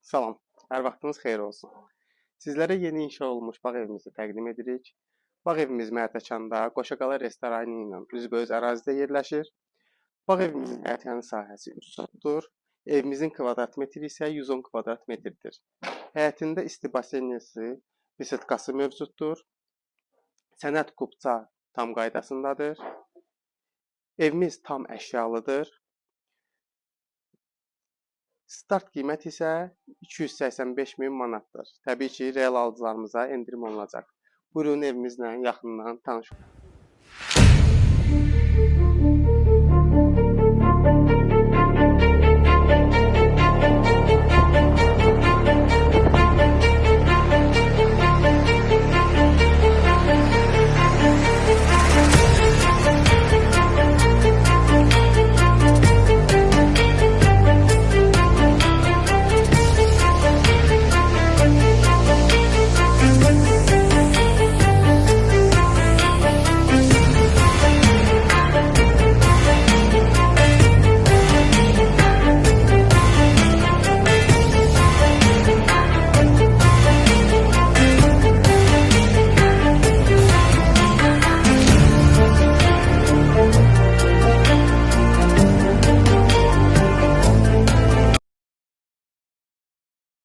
Salam, hər vaxtınız xeyir olsun. Sizlərə yeni inşa olmuş bağ evimizi təqdim edirik. Bağ evimiz Mərdəkanda Qoşaqala restoranı ilə üzbəüz ərazidə yerləşir. Bağ evimizin əhatəli sahəsi 3 sotdur. Evimizin kvadrat metri isə 110 kvadrat metrdir. Həyətində isti baseynisi, bisetkası mövcuddur. Sənəd kupça tam qaydasındadır. Evimiz tam əşyalıdır. Start qiymət isə 285 min manatdır. Təbii ki, real alıcılarımıza endirim olunacaq. Buyurun evimizlə yaxından tanış olun.